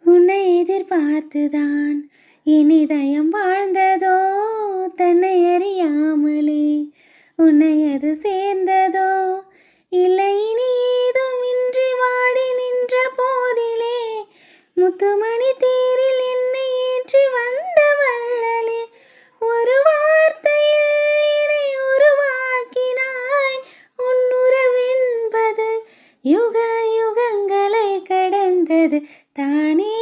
உன்னை எதிர்பார்த்துதான் என் இதயம் வாழ்ந்ததோ, தன்னை அறியாமலே உன்னை அது சேர்ந்ததோ. இல்லை இனி ஏதும் இன்றி வாடி நின்ற போதிலே, முத்துமணி தேரில் என்னை ஏற்றி வந்த வள்ளலே. ஒரு வார்த்தையில் என்னை உருவாக்கினாய், உன் உறவென்பது யுக யுகங்களை கடந்தது தானே.